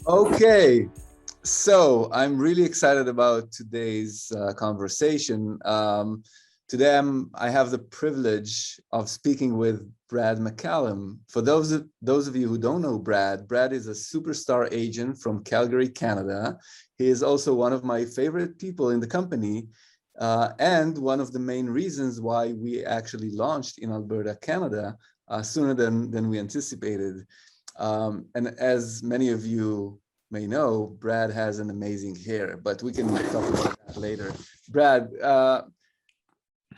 Okay, so I'm really excited about today's conversation. Today I have the privilege of speaking with Brad McCallum. For those of you who don't know Brad is a superstar agent from Calgary, Canada. He is also one of my favorite people in the company, and one of the main reasons why we actually launched in Alberta, Canada, sooner than we anticipated. And as many of you may know, Brad has an amazing hair, but we can talk about that later. Brad,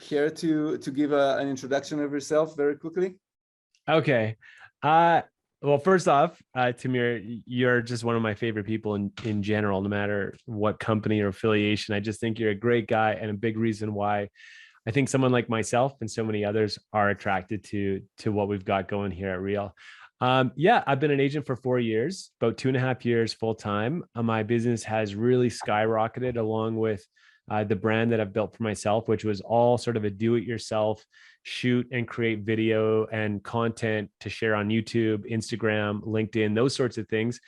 care to give an introduction of yourself very quickly? Okay. Uh, well, first off, Tamir, you're just one of my favorite people in general, no matter what company or affiliation. I just think you're a great guy and a big reason why I think someone like myself and so many others are attracted to what we've got going here at Real. Yeah, I've been an agent for 4 years, about 2.5 years full time. My business has really skyrocketed along with the brand that I've built for myself, which was all sort of a do-it-yourself shoot and create video and content to share on YouTube, Instagram, LinkedIn, those sorts of things.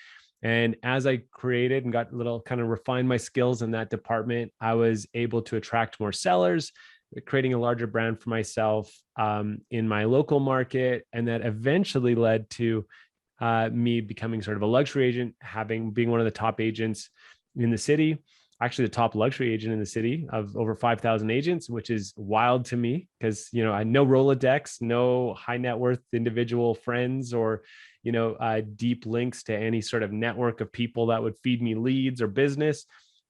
And as I created and got a little kind of refined my skills in that department, I was able to attract more sellers, creating a larger brand for myself in my local market. And that eventually led to me becoming sort of a luxury agent, being one of the top agents in the city, actually the top luxury agent in the city of over 5,000 agents, which is wild to me because, I no Rolodex, no high net worth individual friends or, deep links to any sort of network of people that would feed me leads or business.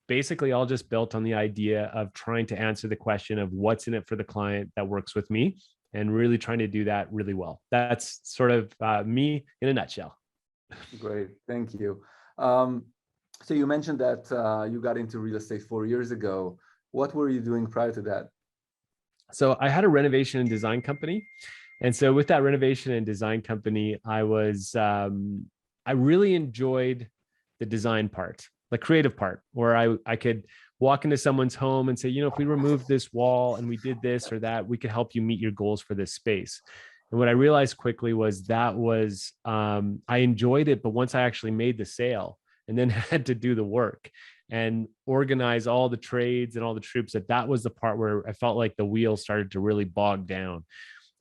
Basically all just built on the idea of trying to answer the question of what's in it for the client that works with me and really trying to do that really well. That's sort of me in a nutshell. Great, thank you. Um, so you mentioned that you got into real estate 4 years ago. What were you doing prior to that? So I had a renovation and design company. And so with that renovation and design company, I really enjoyed the design part, the creative part, where I could walk into someone's home and say, if we remove this wall and we did this or that, we could help you meet your goals for this space. And what I realized quickly was I enjoyed it, but once I actually made the sale and then had to do the work and organize all the trades and all the troops, that was the part where I felt like the wheels started to really bog down.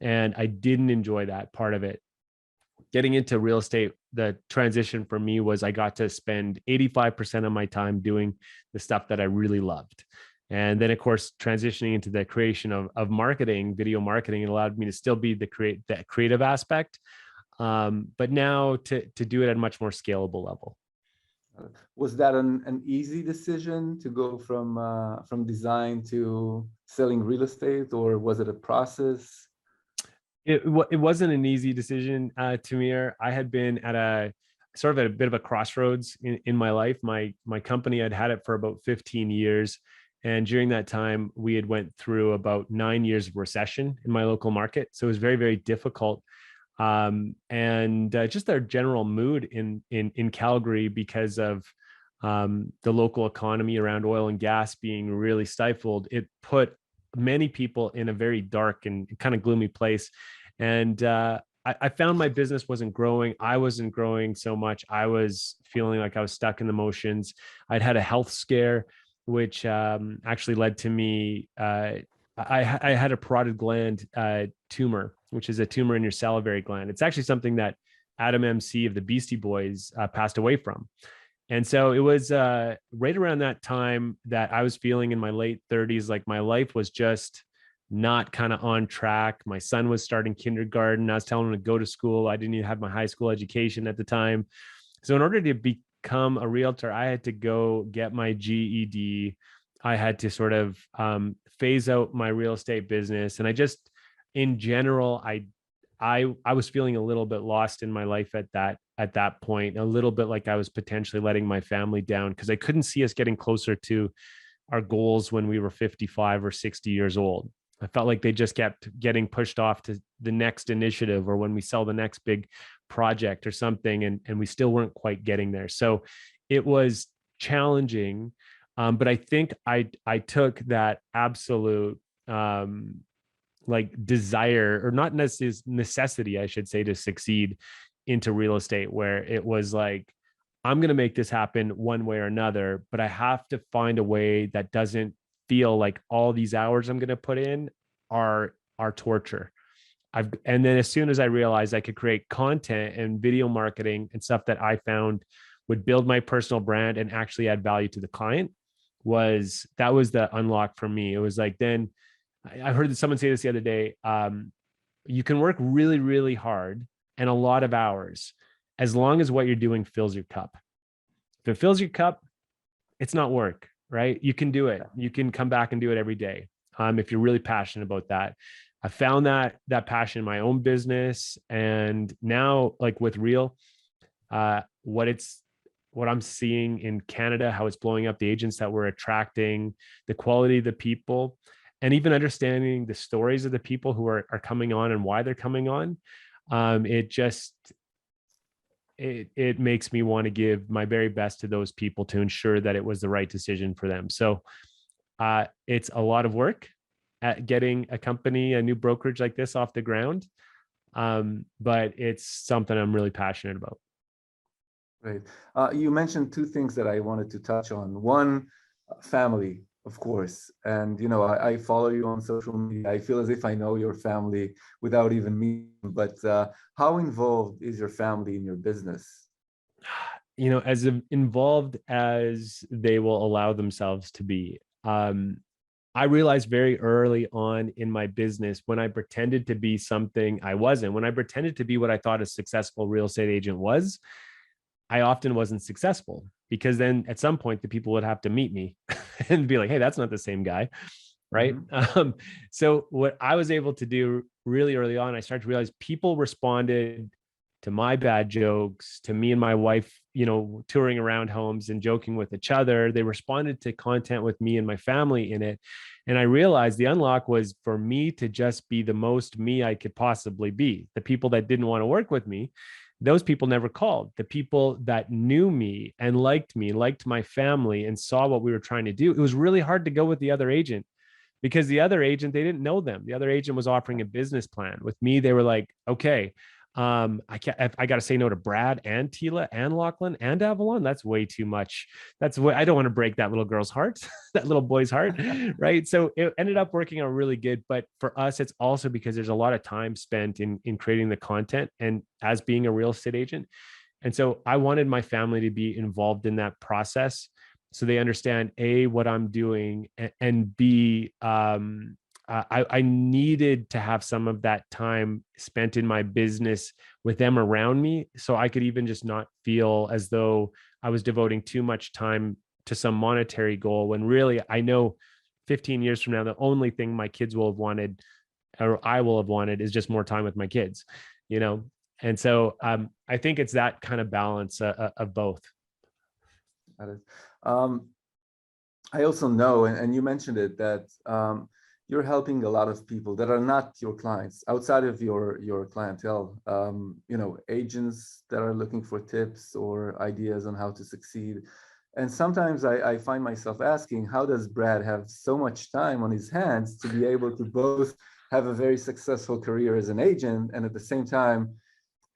And I didn't enjoy that part of it. Getting into real estate, the transition for me was I got to spend 85% of my time doing the stuff that I really loved. And then, of course, transitioning into the creation of marketing, video marketing, it allowed me to still be that creative aspect, but now to do it at a much more scalable level. Was that an easy decision to go from design to selling real estate, or was it a process? It wasn't an easy decision, Tamir. I had been at a bit of a crossroads in my life. My company had had it for about 15 years. And during that time, we had went through about 9 years of recession in my local market. So it was very, very difficult. And just our general mood in Calgary because of the local economy around oil and gas being really stifled, it put many people in a very dark and kind of gloomy place. And I found my business wasn't growing. I wasn't growing so much. I was feeling like I was stuck in the motions. I'd had a health scare, which actually led to me. I had a parotid gland tumor, which is a tumor in your salivary gland. It's actually something that Adam MC of the Beastie Boys passed away from. And so it was right around that time that I was feeling in my late 30s, like my life was just not kind of on track. My son was starting kindergarten. I was telling him to go to school. I didn't even have my high school education at the time. So in order to become a realtor, I had to go get my GED. I had to sort of phase out my real estate business. And in general, I was feeling a little bit lost in my life at that point, a little bit like I was potentially letting my family down because I couldn't see us getting closer to our goals when we were 55 or 60 years old. I felt like they just kept getting pushed off to the next initiative or when we sell the next big project or something, and we still weren't quite getting there. So it was challenging, but I think I took that absolute like desire, or not necessarily necessity, I should say, to succeed into real estate, where it was like I'm going to make this happen one way or another, but I have to find a way that doesn't feel like all these hours I'm going to put in are torture. And then as soon as I realized I could create content and video marketing and stuff that I found would build my personal brand and actually add value to the client, that was the unlock for me. It was like, then I heard someone say this the other day. You can work really, really hard and a lot of hours as long as what you're doing fills your cup. If it fills your cup, it's not work, right? You can do it. You can come back and do it every day. If you're really passionate about that. I found that passion in my own business. And now, like with Real, what I'm seeing in Canada, how it's blowing up, the agents that we're attracting, the quality of the people, and even understanding the stories of the people who are coming on and why they're coming on. It makes me want to give my very best to those people to ensure that it was the right decision for them. So it's a lot of work at getting a new brokerage like this off the ground. But it's something I'm really passionate about. Great. You mentioned two things that I wanted to touch on. One, family, of course. And, I follow you on social media. I feel as if I know your family without even meeting. But how involved is your family in your business? As involved as they will allow themselves to be. I realized very early on in my business, when I pretended to be something I wasn't, when I pretended to be what I thought a successful real estate agent was, I often wasn't successful, because then at some point the people would have to meet me and be like, hey, that's not the same guy. Right. Mm-hmm. So what I was able to do really early on, I started to realize people responded to my bad jokes, to me and my wife, touring around homes and joking with each other. They responded to content with me and my family in it. And I realized the unlock was for me to just be the most me I could possibly be. The people that didn't want to work with me, those people never called. The people that knew me, liked my family, and saw what we were trying to do, it was really hard to go with the other agent, because the other agent, they didn't know them. The other agent was offering a business plan. With me, they were like, okay, I got to say no to Brad and Tila and Lachlan and Avalon. That's way too much. That's what I don't want to break that little girl's heart, that little boy's heart. Right. So it ended up working out really good. But for us, it's also because there's a lot of time spent in creating the content and as being a real estate agent. And so I wanted my family to be involved in that process, so they understand A, what I'm doing, and B, I needed to have some of that time spent in my business with them around me, so I could even just not feel as though I was devoting too much time to some monetary goal, when really I know 15 years from now, the only thing my kids will have wanted, or I will have wanted, is just more time with my kids, And so I think it's that kind of balance of both. Got it. I also know, and you mentioned it, that you're helping a lot of people that are not your clients, outside of your clientele, agents that are looking for tips or ideas on how to succeed. And sometimes I find myself asking, how does Brad have so much time on his hands to be able to both have a very successful career as an agent and at the same time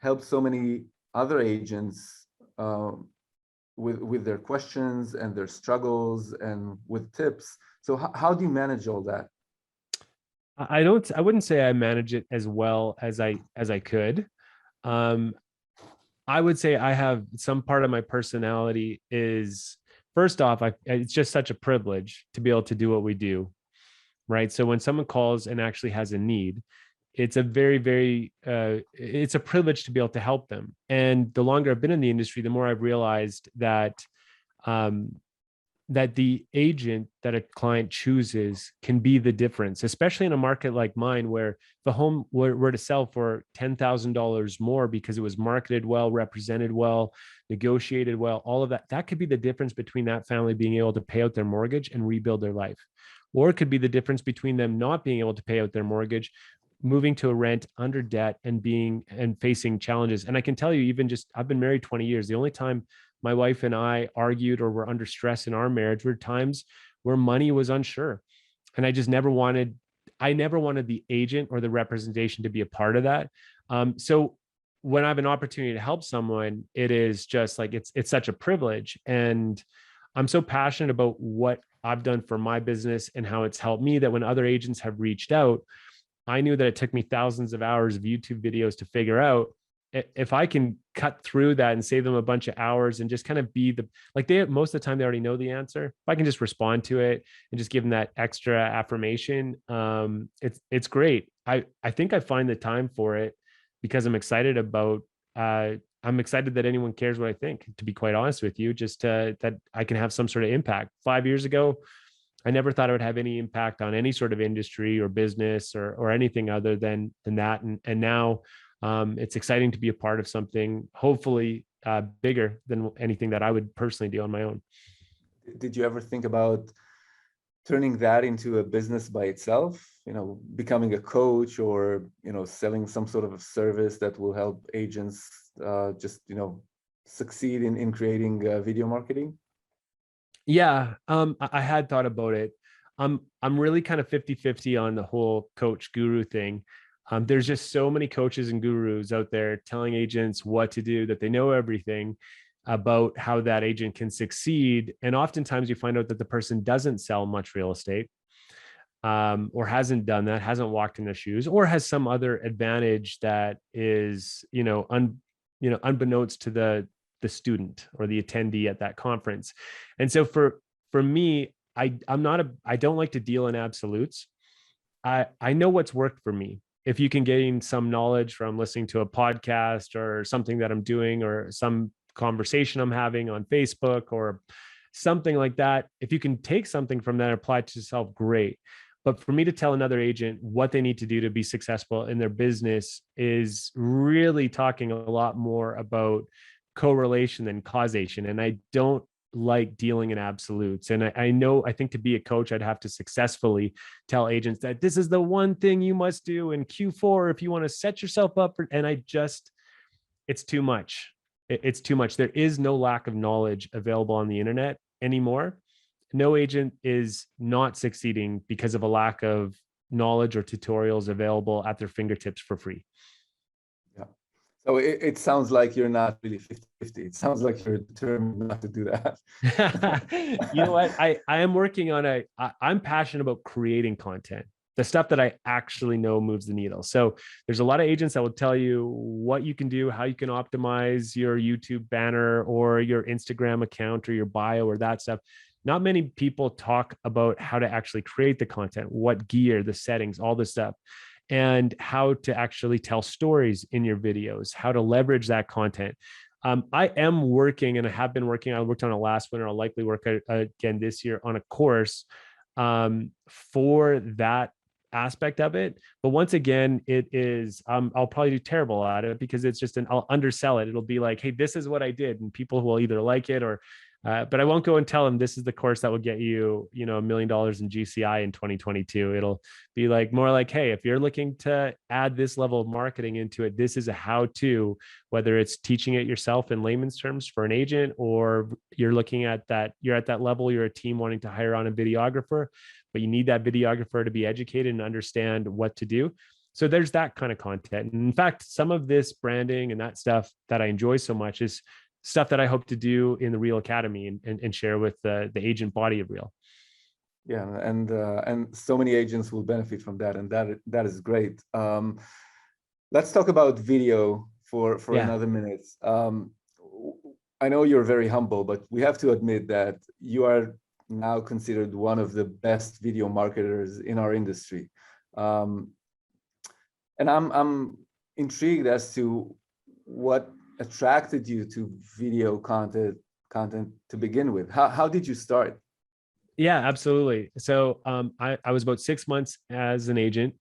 help so many other agents with their questions and their struggles and with tips? So how do you manage all that? I wouldn't say I manage it as well as I could. I would say I have some part of my personality is, first off, it's just such a privilege to be able to do what we do. Right. So when someone calls and actually has a need, it's a very, very, it's a privilege to be able to help them. And the longer I've been in the industry, the more I've realized that that the agent that a client chooses can be the difference, especially in a market like mine, where the home were to sell for $10,000 more because it was marketed well, represented well, negotiated well, all of that. That could be the difference between that family being able to pay out their mortgage and rebuild their life. Or it could be the difference between them not being able to pay out their mortgage, moving to a rent under debt, and facing challenges. And I can tell you, even just, I've been married 20 years. The only time my wife and I argued or were under stress in our marriage were times where money was unsure. And I never wanted the agent or the representation to be a part of that. So when I have an opportunity to help someone, it is just like, it's such a privilege. And I'm so passionate about what I've done for my business and how it's helped me, that when other agents have reached out, I knew that it took me thousands of hours of YouTube videos to figure out, if I can cut through that and save them a bunch of hours and just kind of be the, like, they, most of the time they already know the answer. If I can just respond to it and just give them that extra affirmation, it's great. I think I find the time for it because I'm excited about, I'm excited that anyone cares what I think, to be quite honest with you, just that I can have some sort of impact. 5 years ago, I never thought I would have any impact on any sort of industry or business or anything other than that. And now it's exciting to be a part of something, hopefully bigger than anything that I would personally do on my own. Did you ever think about turning that into a business by itself, becoming a coach, or, selling some sort of a service that will help agents just, succeed in creating video marketing? Yeah, I had thought about it. I'm really kind of 50-50 on the whole coach guru thing. There's just so many coaches and gurus out there telling agents what to do, that they know everything about how that agent can succeed. And oftentimes you find out that the person doesn't sell much real estate, or hasn't done that, hasn't walked in their shoes, or has some other advantage that is, unbeknownst to the student or the attendee at that conference. And so for me, I don't like to deal in absolutes. I know what's worked for me. If you can gain some knowledge from listening to a podcast or something that I'm doing, or some conversation I'm having on Facebook or something like that, if you can take something from that and apply it to yourself, great. But for me to tell another agent what they need to do to be successful in their business is really talking a lot more about correlation than causation. And I don't like dealing in absolutes. And I think to be a coach, I'd have to successfully tell agents that this is the one thing you must do in Q4 if you want to set yourself up. And it's too much. It's too much. There is no lack of knowledge available on the internet anymore. No agent is not succeeding because of a lack of knowledge or tutorials available at their fingertips for free. Yeah. So it sounds like you're not really 50-50. It sounds like you're determined not to do that. You know what? I am working on I'm passionate about creating content, the stuff that I actually know moves the needle. So there's a lot of agents that will tell you what you can do, how you can optimize your YouTube banner or your Instagram account or your bio or that stuff. Not many people talk about how to actually create the content, what gear, the settings, all this stuff, and how to actually tell stories in your videos, how to leverage that content. I am working, and I have been working. I worked on it last winter. I'll likely work again this year on a course for that aspect of it. But once again, it is, I'll probably do terrible at it because it's just I'll undersell it. It'll be like, hey, this is what I did. And people will either like it or, but I won't go and tell them this is the course that will get you, $1 million in GCI in 2022. It'll be like more like, hey, if you're looking to add this level of marketing into it, this is a how-to, whether it's teaching it yourself in layman's terms for an agent, or you're looking at that, you're at that level, you're a team wanting to hire on a videographer, but you need that videographer to be educated and understand what to do. So there's that kind of content. And in fact, some of this branding and that stuff that I enjoy so much is stuff that I hope to do in the Real Academy and share with the agent body of Real. Yeah, and so many agents will benefit from that, and that is great. Let's talk about video for another minute. I know you're very humble, but we have to admit that you are now considered one of the best video marketers in our industry. And I'm intrigued as to what attracted you to video content to begin with. How did you start? Yeah, absolutely. So I was about 6 months as an agent.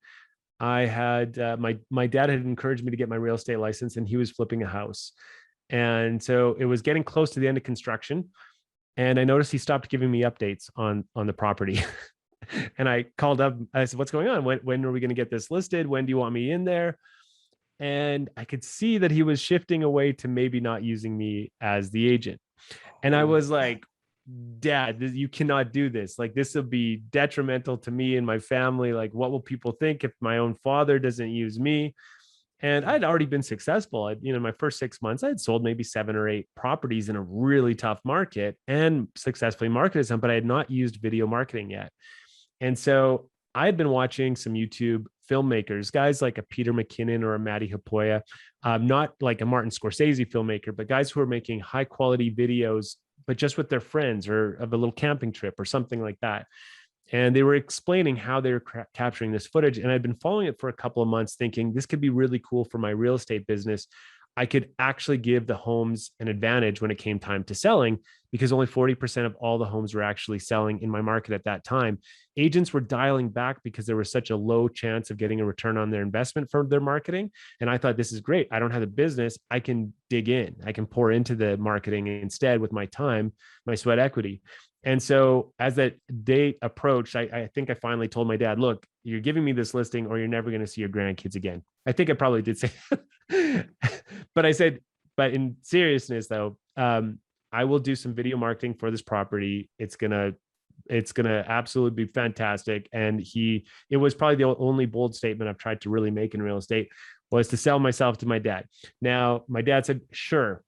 I had my dad had encouraged me to get my real estate license, and he was flipping a house. And so it was getting close to the end of construction. And I noticed he stopped giving me updates on the property. And I called up, I said, what's going on? When are we going to get this listed? When do you want me in there? And I could see that he was shifting away to maybe not using me as the agent. And I was like, Dad, you cannot do this. Like, this will be detrimental to me and my family. Like, what will people think if my own father doesn't use me? And I'd already been successful. My first 6 months, I had sold maybe 7 or 8 properties in a really tough market and successfully marketed some, but I had not used video marketing yet. And so I had been watching some YouTube filmmakers, guys like a Peter McKinnon or a Matty Hapoya, not like a Martin Scorsese filmmaker, but guys who are making high quality videos, but just with their friends or of a little camping trip or something like that. And they were explaining how they were capturing this footage. And I'd been following it for a couple of months thinking this could be really cool for my real estate business. I could actually give the homes an advantage when it came time to selling, because only 40% of all the homes were actually selling in my market at that time. Agents were dialing back because there was such a low chance of getting a return on their investment from their marketing. And I thought, this is great. I don't have the business. I can dig in. I can pour into the marketing instead with my time, my sweat equity. And so as that date approached, I think I finally told my dad, look, you're giving me this listing or you're never going to see your grandkids again. I think I probably did say but I said, but in seriousness though, I will do some video marketing for this property. It's gonna absolutely be fantastic. And it was probably the only bold statement I've tried to really make in real estate, was to sell myself to my dad. Now, my dad said, sure.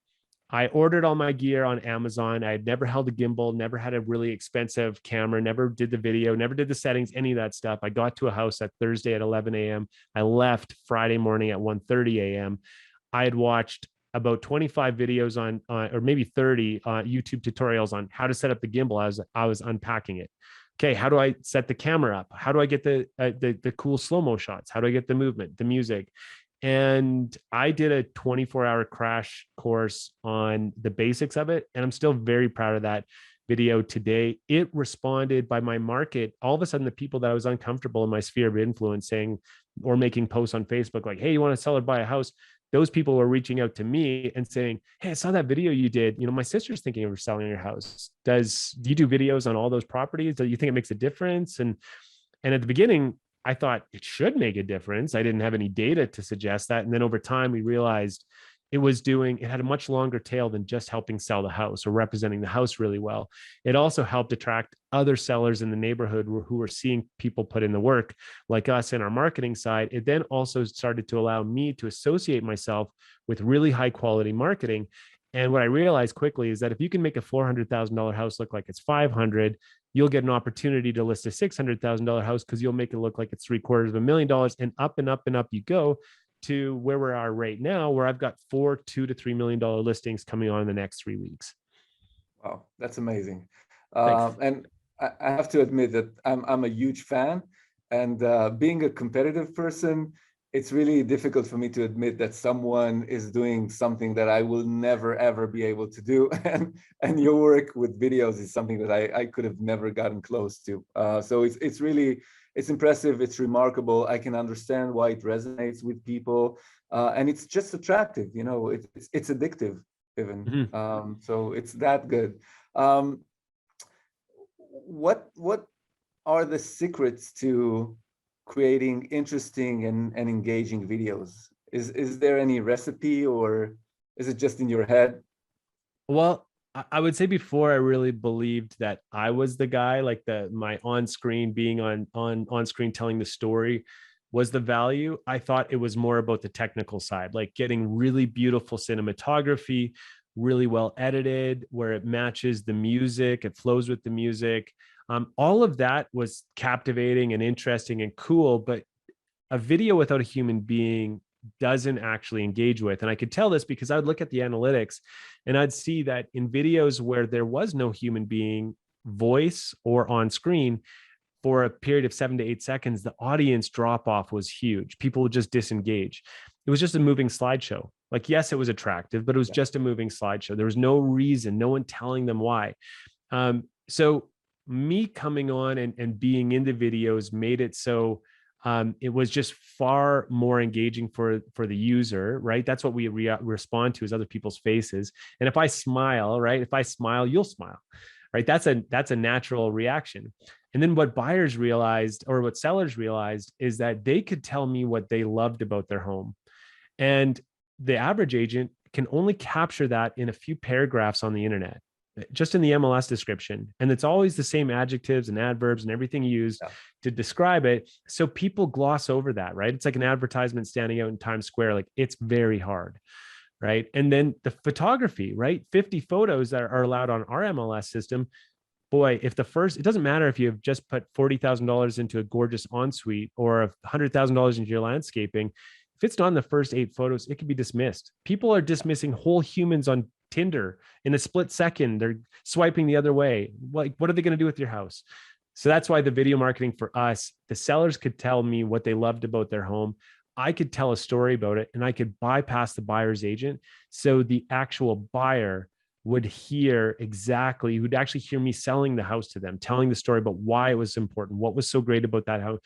I ordered all my gear on Amazon. I had never held a gimbal, never had a really expensive camera, never did the video, never did the settings, any of that stuff. I got to a house at Thursday at 11 a.m. I left Friday morning at 1:30 a.m. I had watched about 25 videos on, or maybe 30 YouTube tutorials on how to set up the gimbal as I was unpacking it. Okay, how do I set the camera up? How do I get the cool slow-mo shots? How do I get the movement, the music? And I did a 24-hour crash course on the basics of it. And I'm still very proud of that video today. It responded by my market. All of a sudden, the people that I was uncomfortable in my sphere of influence saying or making posts on Facebook like, hey, you want to sell or buy a house? Those people were reaching out to me and saying, hey, I saw that video you did. My sister's thinking of selling your house. Do you do videos on all those properties? Do you think it makes a difference? And at the beginning, I thought it should make a difference. I didn't have any data to suggest that. And then over time, we realized it had a much longer tail than just helping sell the house or representing the house really well. It also helped attract other sellers in the neighborhood who were seeing people put in the work like us in our marketing side. It then also started to allow me to associate myself with really high quality marketing. And what I realized quickly is that if you can make a $400,000 house look like it's 500, you'll get an opportunity to list a $600,000 house because you'll make it look like it's $750,000, and up you go to where we are right now, where I've got 4 $2 to $3 million listings coming on in the next 3 weeks. Wow, that's amazing. Thanks. And I have to admit that I'm a huge fan, and being a competitive person, it's really difficult for me to admit that someone is doing something that I will never, ever be able to do. And your work with videos is something that I could have never gotten close to. So it's really, it's impressive. It's remarkable. I can understand why it resonates with people. And it's just attractive, it's addictive even. Mm-hmm. So it's that good. What are the secrets to creating interesting and engaging videos? Is there any recipe, or is it just in your head? Well, I would say before I really believed that I was the guy, like my on-screen being on screen telling the story was the value. I thought it was more about the technical side, like getting really beautiful cinematography, really well edited, where it matches the music, it flows with the music. All of that was captivating and interesting and cool, but a video without a human being doesn't actually engage with. And I could tell this because I would look at the analytics and I'd see that in videos where there was no human being voice or on screen for a period of 7 to 8 seconds, the audience drop off was huge. People would just disengage. It was just a moving slideshow. Like, yes, it was attractive, but it was just a moving slideshow. There was no reason, no one telling them why. So me coming on and being in the videos made it so it was just far more engaging for the user, right? That's what we respond to, is other people's faces. And if I smile, right? If I smile, you'll smile, right? That's a natural reaction. And then what buyers realized, or what sellers realized, is that they could tell me what they loved about their home. And the average agent can only capture that in a few paragraphs on the internet. just in the MLS description. And it's always the same adjectives and adverbs and everything used Yeah. to describe it. So people gloss over that, right? It's like an advertisement standing out in Times Square. Like, it's very hard. Right. And then the photography, right? 50 photos that are allowed on our MLS system. Boy, if the first, it doesn't matter if you've just put $40,000 into a gorgeous ensuite or $100,000 into your landscaping. If it's not in the first 8 photos, it can be dismissed. People are dismissing whole humans on Tinder in a split second. They're swiping the other way. Like, what are they going to do with your house? So that's why the video marketing for us, the sellers could tell me what they loved about their home. I could tell a story about it and I could bypass the buyer's agent. So the actual buyer would hear exactly, who'd actually hear me selling the house to them, telling the story about why it was important, what was so great about that house.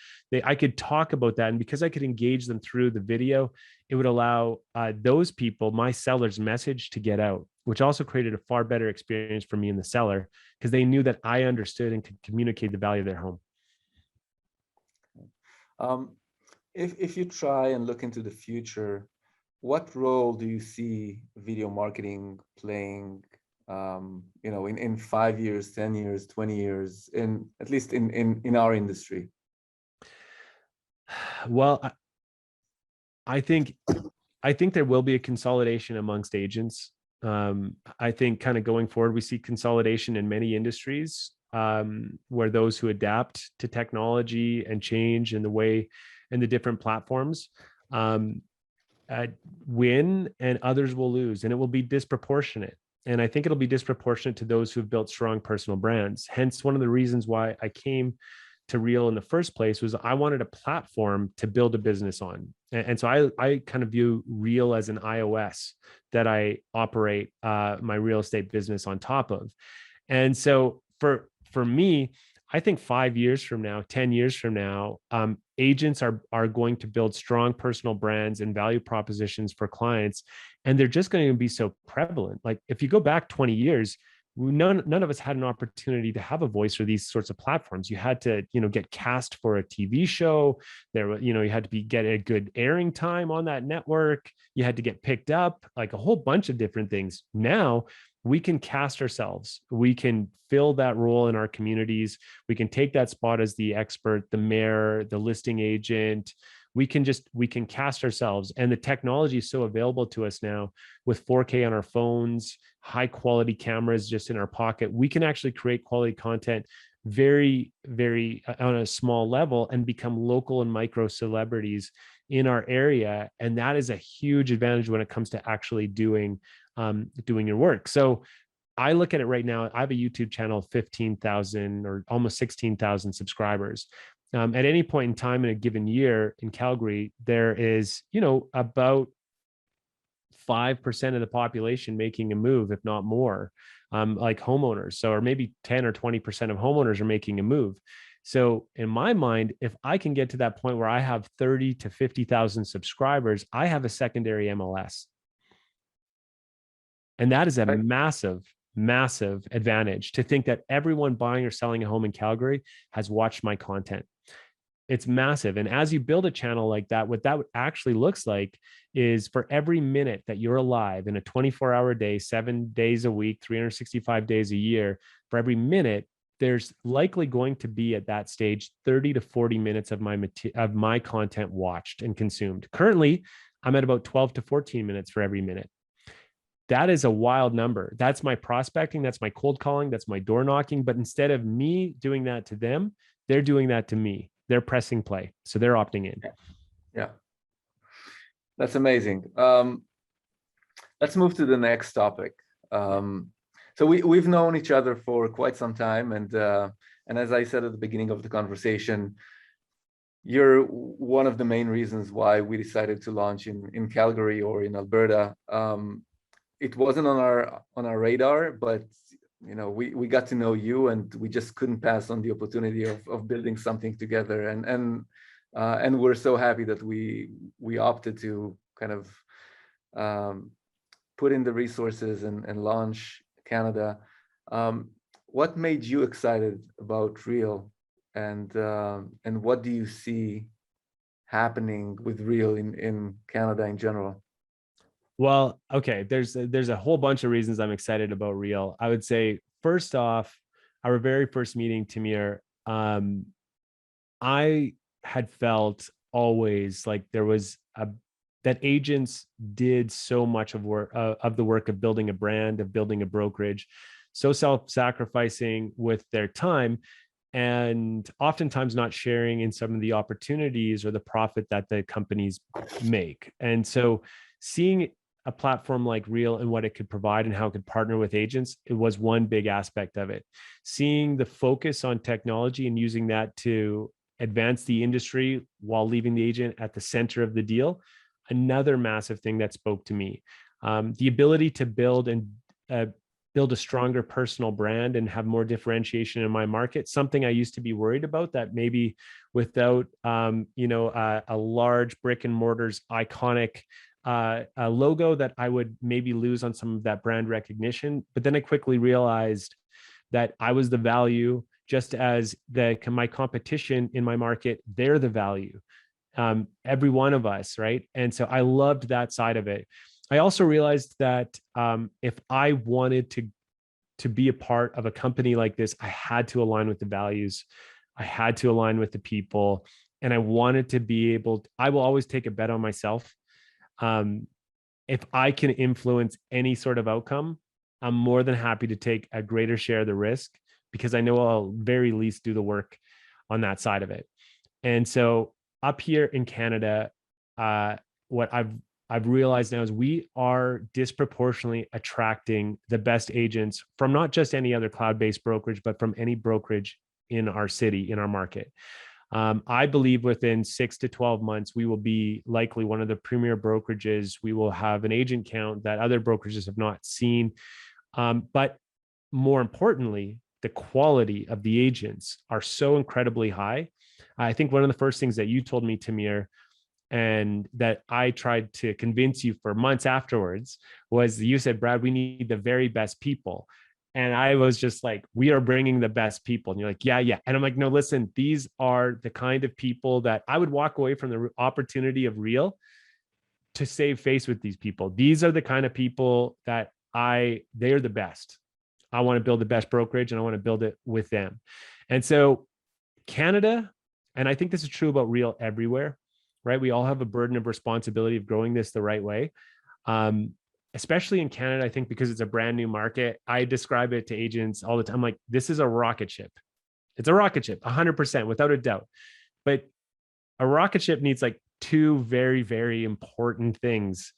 I could talk about that. And because I could engage them through the video, it would allow those people, my seller's message, to get out, which also created a far better experience for me and the seller, because they knew that I understood and could communicate the value of their home. If you try and look into the future, what role do you see video marketing playing, in 5 years, 10 years, 20 years, at least in our industry? Well, I think there will be a consolidation amongst agents. I think kind of going forward, we see consolidation in many industries, where those who adapt to technology and change in the way and the different platforms win, and others will lose, and it will be disproportionate. And I think it'll be disproportionate to those who've built strong personal brands. Hence, one of the reasons why I came to Real in the first place was I wanted a platform to build a business on. And so I kind of view Real as an iOS that I operate my real estate business on top of. And so for me, I think 5 years from now, 10 years from now, agents are going to build strong personal brands and value propositions for clients. And they're just going to be so prevalent. Like, if you go back 20 years, none of us had an opportunity to have a voice for these sorts of platforms. You had to, get cast for a TV show. You had to get a good airing time on that network. You had to get picked up, like a whole bunch of different things. Now we can cast ourselves. We can fill that role in our communities. We can take that spot as the expert, the mayor, the listing agent. We can cast ourselves. And the technology is so available to us now with 4K on our phones, high quality cameras just in our pocket. We can actually create quality content very, very on a small level and become local and micro celebrities in our area. And that is a huge advantage when it comes to actually doing your work. So I look at it right now. I have a YouTube channel of 15,000 or almost 16,000 subscribers. At any point in time in a given year in Calgary, there is, about 5% of the population making a move, if not more, like homeowners. So, or maybe 10 or 20% of homeowners are making a move. So in my mind, if I can get to that point where I have 30 to 50,000 subscribers, I have a secondary MLS. And that is a massive, massive advantage, to think that everyone buying or selling a home in Calgary has watched my content. It's massive. And as you build a channel like that, what that actually looks like is, for every minute that you're alive in a 24-hour day, 7 days a week, 365 days a year, for every minute, there's likely going to be at that stage 30 to 40 minutes of my content watched and consumed. Currently, I'm at about 12 to 14 minutes for every minute. That is a wild number. That's my prospecting. That's my cold calling. That's my door knocking. But instead of me doing that to them, they're doing that to me. They're pressing play. So they're opting in. Yeah. That's amazing. Let's move to the next topic. So we've known each other for quite some time. And as I said at the beginning of the conversation, you're one of the main reasons why we decided to launch in Calgary or in Alberta. It wasn't on our radar, but we got to know you, and we just couldn't pass on the opportunity of building something together. And we're so happy that we opted to kind of put in the resources and launch Canada. What made you excited about Real, and what do you see happening with Real in Canada in general? Well, okay, there's a whole bunch of reasons I'm excited about Real. I would say first off, our very first meeting, Tamir, I had felt always like there was a that agents did so much of the work of building a brand, of building a brokerage, so self-sacrificing with their time, and oftentimes not sharing in some of the opportunities or the profit that the companies make. And so seeing a platform like Real and what it could provide and how it could partner with agents, it was one big aspect of it. Seeing the focus on technology and using that to advance the industry while leaving the agent at the center of the deal, another massive thing that spoke to me. The ability to uh, build a stronger personal brand and have more differentiation in my market, something I used to be worried about, that maybe without a large brick and mortar's iconic a logo, that I would maybe lose on some of that brand recognition. But then I quickly realized that I was the value, just as my competition in my market, they're the value. Every one of us, right? And so I loved that side of it. I also realized that if I wanted to be a part of a company like this, I had to align with the values. I had to align with the people, and I wanted to be able. I will always take a bet on myself. If I can influence any sort of outcome, I'm more than happy to take a greater share of the risk, because I know I'll very least do the work on that side of it. And so up here in Canada, what I've realized now is we are disproportionately attracting the best agents from not just any other cloud-based brokerage, but from any brokerage in our city, in our market. I believe within 6 to 12 months, we will be likely one of the premier brokerages. We will have an agent count that other brokerages have not seen. But more importantly, the quality of the agents are so incredibly high. I think one of the first things that you told me, Tamir, and that I tried to convince you for months afterwards, was you said, Brad, we need the very best people. And I was just like, we are bringing the best people. And you're like, yeah, yeah. And I'm like, no, listen, these are the kind of people that I would walk away from the opportunity of Real to save face with these people. These are the kind of people that they're the best. I want to build the best brokerage, and I want to build it with them. And so Canada, and I think this is true about Real everywhere, right? We all have a burden of responsibility of growing this the right way. Especially in Canada, I think because it's a brand new market, I describe it to agents all the time. I'm like, this is a rocket ship. It's a rocket ship, 100%, without a doubt. But a rocket ship needs like two very, very important things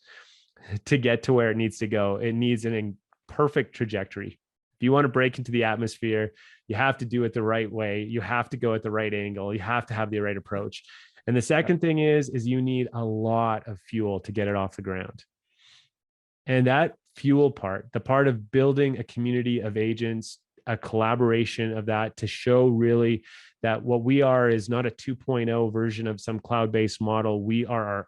to get to where it needs to go. It needs an perfect trajectory. If you want to break into the atmosphere, you have to do it the right way. You have to go at the right angle. You have to have the right approach. And the second thing is you need a lot of fuel to get it off the ground. And that fuel part, the part of building a community of agents, a collaboration of that, to show really that what we are is not a 2.0 version of some cloud-based model. We are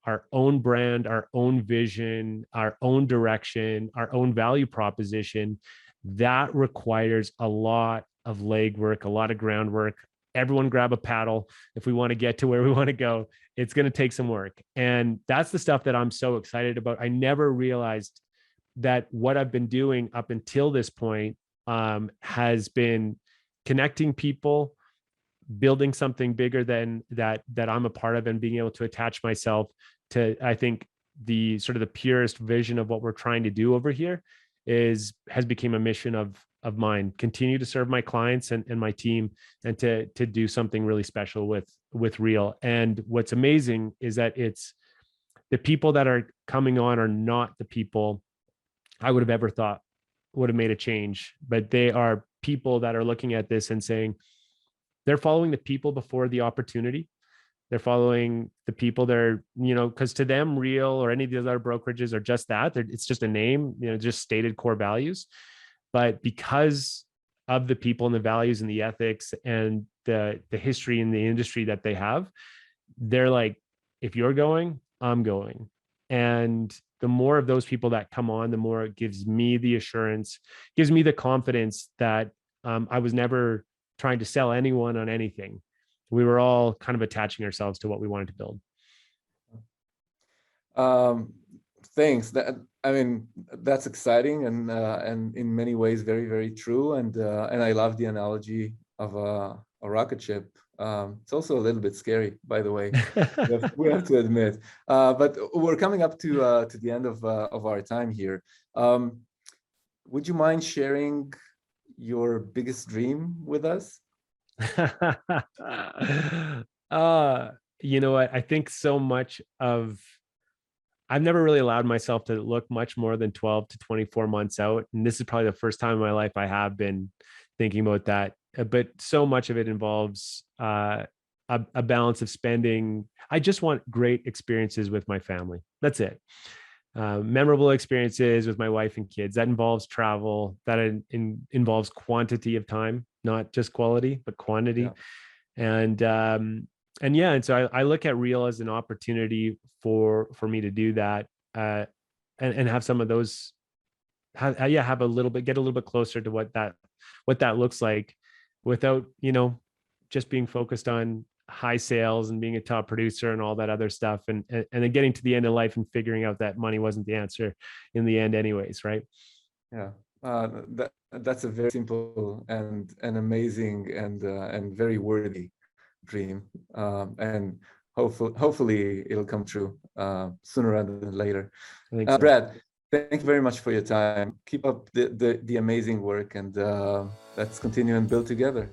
our own brand, our own vision, our own direction, our own value proposition. That requires a lot of legwork, a lot of groundwork. Everyone grab a paddle if we want to get to where we want to go. It's going to take some work. And that's the stuff that I'm so excited about. I never realized that what I've been doing up until this point has been connecting people, building something bigger than that I'm a part of, and being able to attach myself to, I think, the sort of the purest vision of what we're trying to do over here has become a mission of mine. Continue to serve my clients and my team, and to do something really special with Real. And what's amazing is that it's the people that are coming on are not the people I would have ever thought would have made a change, but they are people that are looking at this and saying they're following the people before the opportunity. They're following the people that are, because to them, Real or any of the other brokerages are just that. It's just a name, just stated core values. But because of the people and the values and the ethics and the history in the industry that they have, they're like, if you're going, I'm going. And the more of those people that come on, the more it gives me the assurance, gives me the confidence that I was never trying to sell anyone on anything. We were all kind of attaching ourselves to what we wanted to build. Um, Thanks. I mean, that's exciting and in many ways very, very true. And I love the analogy of a rocket ship. It's also a little bit scary, by the way. We have to admit. But we're coming up to the end of our time here. Would you mind sharing your biggest dream with us? uh, you know what? I think so much of I've never really allowed myself to look much more than 12 to 24 months out. And this is probably the first time in my life I have been thinking about that. But so much of it involves a balance of spending. I just want great experiences with my family. That's it. Memorable experiences with my wife and kids. That involves travel. That involves quantity of time, not just quality, but quantity. Yeah. And yeah, and so I look at Real as an opportunity for me to do that, and have some of those, have a little bit, get a little bit closer to what that looks like, without just being focused on high sales and being a top producer and all that other stuff, and then getting to the end of life and figuring out that money wasn't the answer in the end, anyways, right? Yeah, that's a very simple and an amazing and very worthy dream, and hopefully it'll come true sooner rather than later. I think so. Brad, thank you very much for your time. Keep up the amazing work, and let's continue and build together.